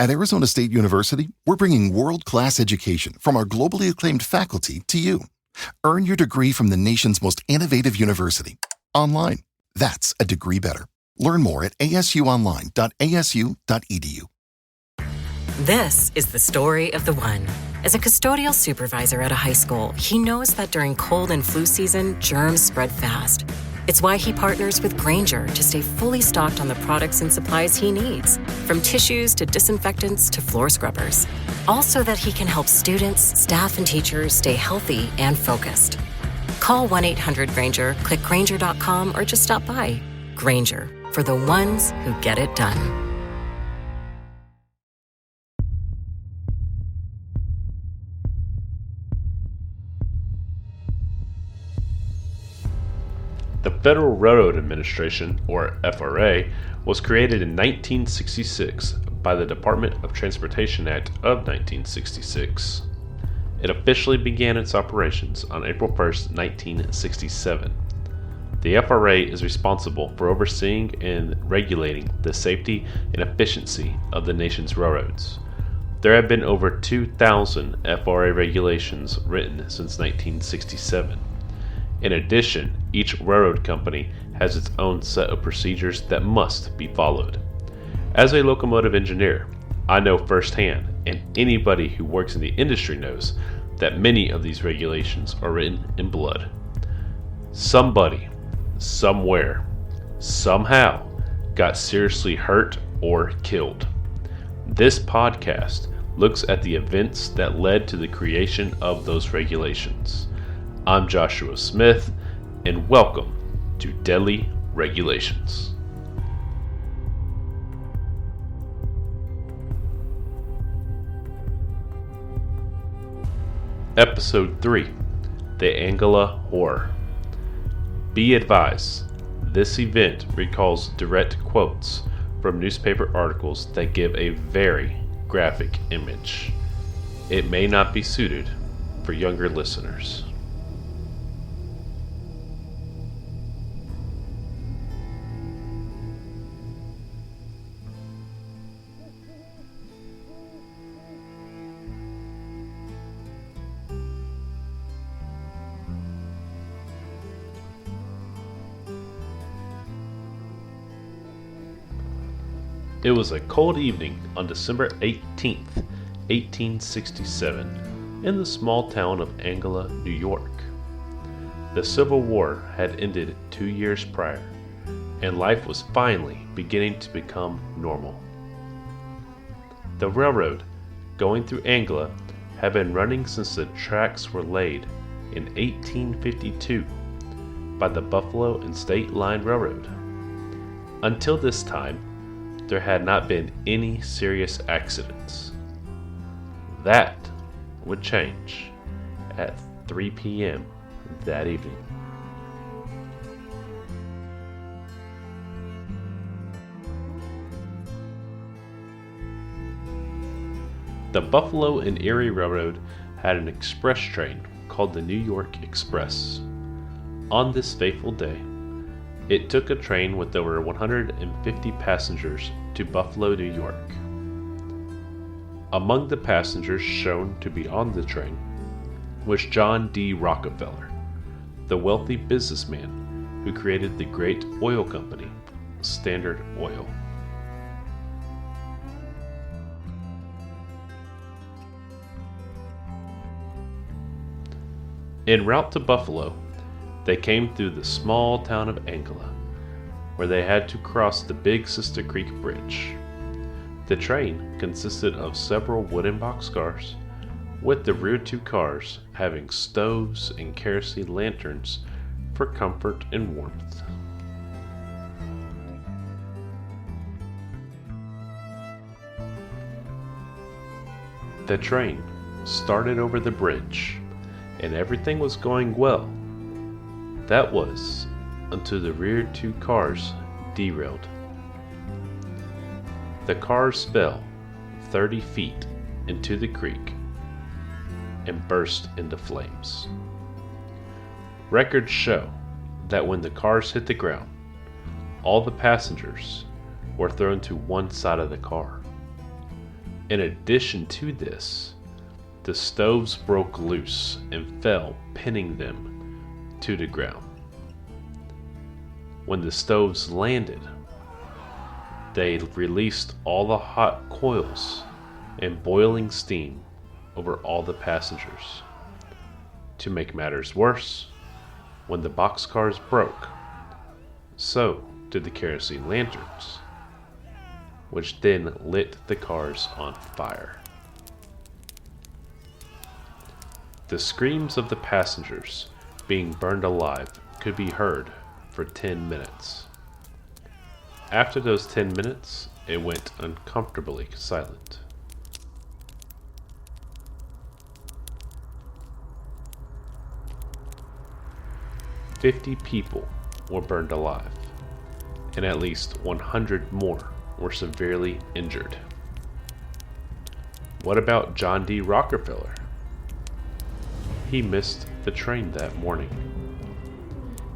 At Arizona State University, we're bringing world-class education from our globally acclaimed faculty to you. Earn your degree from the nation's most innovative university. Online. That's a degree better. Learn more at asuonline.asu.edu. This is the story of the one. As a custodial supervisor at a high school, he knows that during cold and flu season, germs spread fast. It's why he partners with Grainger to stay fully stocked on the products and supplies he needs, from tissues to disinfectants to floor scrubbers. All so that he can help students, staff, and teachers stay healthy and focused. Call 1-800-GRAINGER, click Grainger.com, or just stop by. Grainger, for the ones who get it done. The Federal Railroad Administration, or FRA, was created in 1966 by the Department of Transportation Act of 1966. It officially began its operations on April 1, 1967. The FRA is responsible for overseeing and regulating the safety and efficiency of the nation's railroads. There have been over 2,000 FRA regulations written since 1967. In addition, each railroad company has its own set of procedures that must be followed. As a locomotive engineer, I know firsthand, and anybody who works in the industry knows, that many of these regulations are written in blood. Somebody, somewhere, somehow got seriously hurt or killed. This podcast looks at the events that led to the creation of those regulations. I'm Joshua Smith, and welcome to Deadly Regulations. Episode 3, The Angola Horror. Be advised, this event recalls direct quotes from newspaper articles that give a very graphic image. It may not be suited for younger listeners. It was a cold evening on December 18th, 1867, in the small town of Angola, New York. The Civil War had ended 2 years prior, and life was finally beginning to become normal. The railroad going through Angola had been running since the tracks were laid in 1852 by the Buffalo and State Line Railroad. Until this time, there had not been any serious accidents. That would change at 3 p.m. that evening. The Buffalo and Erie Railroad had an express train called the New York Express. On this fateful day, it took a train with over 150 passengers to Buffalo, New York. Among the passengers shown to be on the train was John D. Rockefeller, the wealthy businessman who created the great oil company, Standard Oil. En route to Buffalo, they came through the small town of Angola, where they had to cross the Big Sister Creek Bridge. The train consisted of several wooden boxcars, with the rear two cars having stoves and kerosene lanterns for comfort and warmth. The train started over the bridge, and everything was going well. That was until the rear two cars derailed. The cars fell 30 feet into the creek and burst into flames. Records show that when the cars hit the ground, all the passengers were thrown to one side of the car. In addition to this, the stoves broke loose and fell, pinning them to the ground. When the stoves landed, they released all the hot coils and boiling steam over all the passengers. To make matters worse, when the boxcars broke, so did the kerosene lanterns, which then lit the cars on fire. The screams of the passengers being burned alive could be heard for 10 minutes. After those 10 minutes, it went uncomfortably silent. "50 people were burned alive, and at least 100 more were severely injured." What about John D. Rockefeller? He missed the train that morning.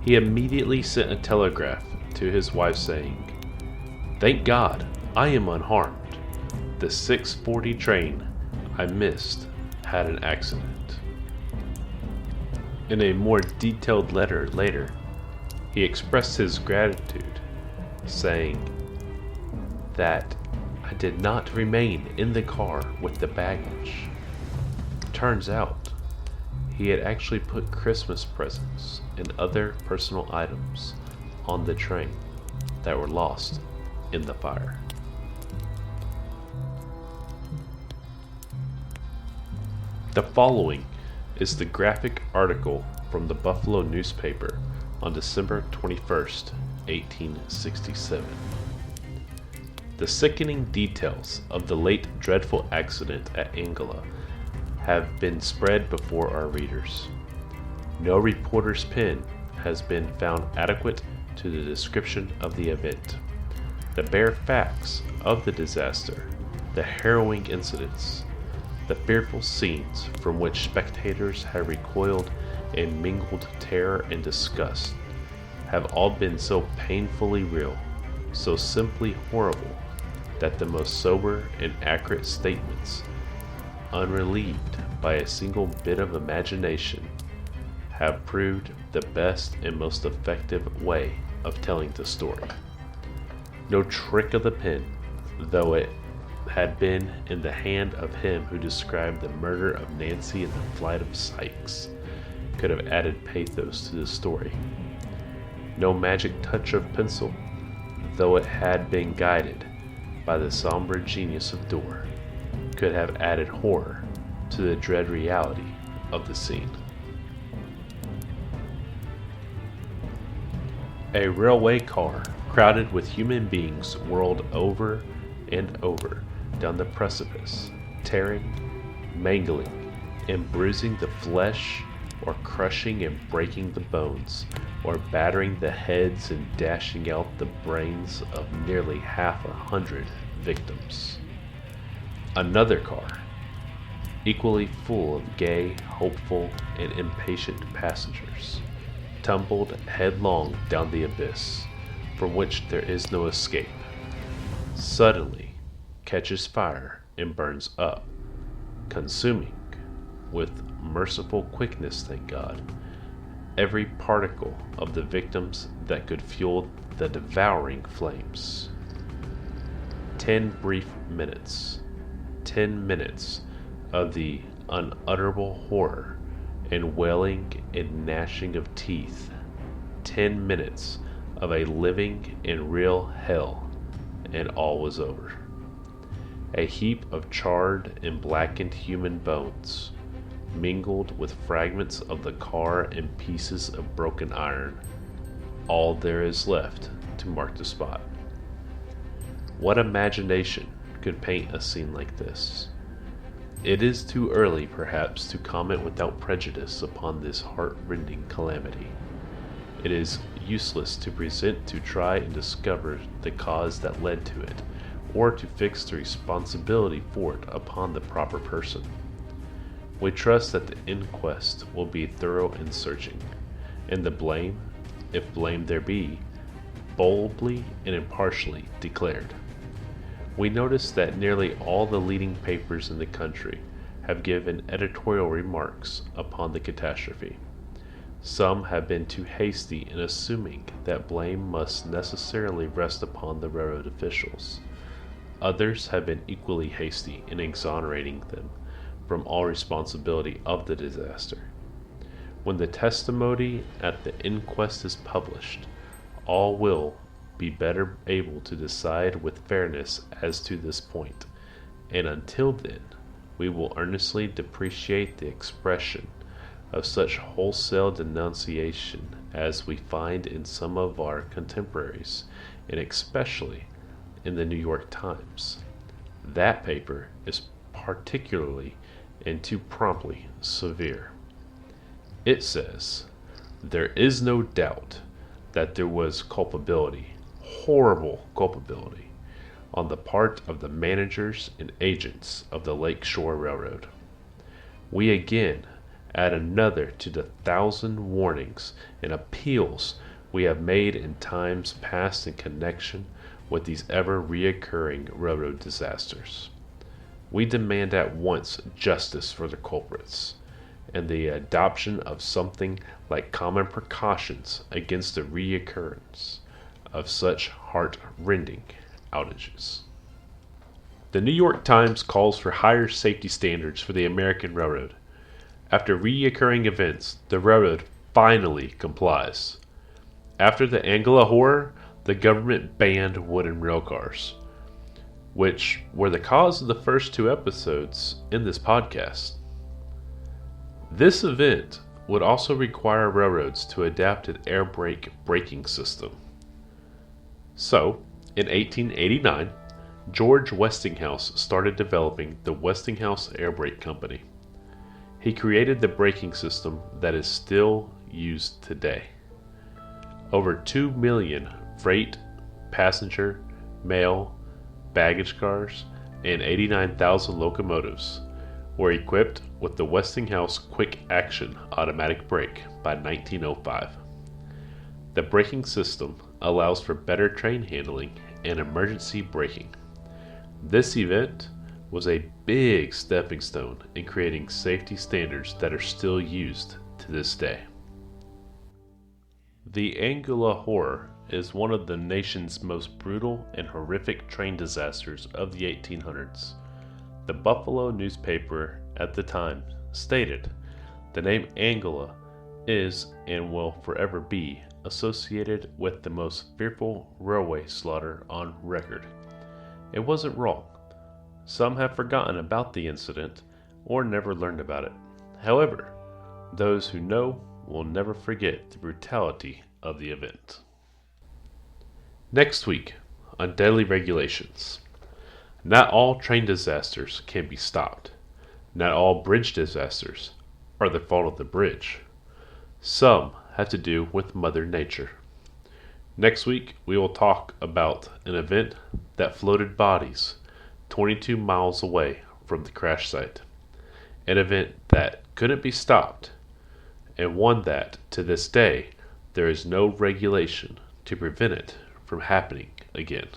He immediately sent a telegraph to his wife saying, "Thank God, I am unharmed. The 6:40 train I missed had an accident." In a more detailed letter later, he expressed his gratitude, saying that I did not remain in the car with the baggage. Turns out, he had actually put Christmas presents and other personal items on the train that were lost in the fire. The following is the graphic article from the Buffalo newspaper on December 21st, 1867. The sickening details of the late dreadful accident at Angola have been spread before our readers. No reporter's pen has been found adequate to the description of the event. The bare facts of the disaster, the harrowing incidents, the fearful scenes from which spectators have recoiled in mingled terror and disgust, have all been so painfully real, so simply horrible, that the most sober and accurate statements, unrelieved by a single bit of imagination, have proved the best and most effective way of telling the story. No trick of the pen, though it had been in the hand of him who described the murder of Nancy and the flight of Sykes, could have added pathos to the story. No magic touch of pencil, though it had been guided by the somber genius of Dorr, could have added horror to the dread reality of the scene. A railway car crowded with human beings whirled over and over down the precipice, tearing, mangling, and bruising the flesh, or crushing and breaking the bones, or battering the heads and dashing out the brains of nearly 100 victims. Another car, equally full of gay, hopeful, and impatient passengers, tumbled headlong down the abyss, from which there is no escape, suddenly catches fire and burns up, consuming, with merciful quickness, thank God, every particle of the victims that could fuel the devouring flames. 10 brief minutes, 10 minutes of the unutterable horror and wailing and gnashing of teeth, 10 minutes of a living and real hell, and all was over. A heap of charred and blackened human bones, mingled with fragments of the car and pieces of broken iron, all there is left to mark the spot. What imagination could paint a scene like this? It is too early, perhaps, to comment without prejudice upon this heart-rending calamity. It is useless to present to try and discover the cause that led to it, or to fix the responsibility for it upon the proper person. We trust that the inquest will be thorough and searching, and the blame, if blame there be, boldly and impartially declared. we notice that nearly all the leading papers in the country have given editorial remarks upon the catastrophe. Some have been too hasty in assuming that blame must necessarily rest upon the railroad officials. Others have been equally hasty in exonerating them from all responsibility of the disaster. When the testimony at the inquest is published, all will be better able to decide with fairness as to this point, and until then, we will earnestly depreciate the expression of such wholesale denunciation as we find in some of our contemporaries, and especially in the New York Times. That paper is particularly and too promptly severe. It says, "There is no doubt that there was culpability, horrible culpability, on the part of the managers and agents of the Lake Shore Railroad. We again add another to the 1,000 warnings and appeals we have made in times past in connection with these ever reoccurring railroad disasters. We demand at once justice for the culprits, and the adoption of something like common precautions against the reoccurrence of such heart-rending outages." The New York Times calls for higher safety standards for the American railroad. After reoccurring events, the railroad finally complies. After the Angola Horror, the government banned wooden railcars, which were the cause of the first 2 episodes in this podcast. This event would also require railroads to adapt an air brake braking system. So, in 1889, George Westinghouse started developing the Westinghouse Air Brake Company. He created the braking system that is still used today. Over 2 million freight, passenger, mail, baggage cars, and 89,000 locomotives were equipped with the Westinghouse Quick Action Automatic Brake by 1905. The braking system allows for better train handling and emergency braking. This event was a big stepping stone in creating safety standards that are still used to this day. The Angola Horror is one of the nation's most brutal and horrific train disasters of the 1800s. The Buffalo newspaper at the time stated, "The name Angola is and will forever be associated with the most fearful railway slaughter on record." It wasn't wrong. Some have forgotten about the incident or never learned about it. However, those who know will never forget the brutality of the event. Next week on Daily Regulations. Not all train disasters can be stopped. Not all bridge disasters are the fault of the bridge. Some have to do with Mother Nature. Next week, we will talk about an event that floated bodies 22 miles away from the crash site. An event that couldn't be stopped, and one that, to this day, there is no regulation to prevent it from happening again.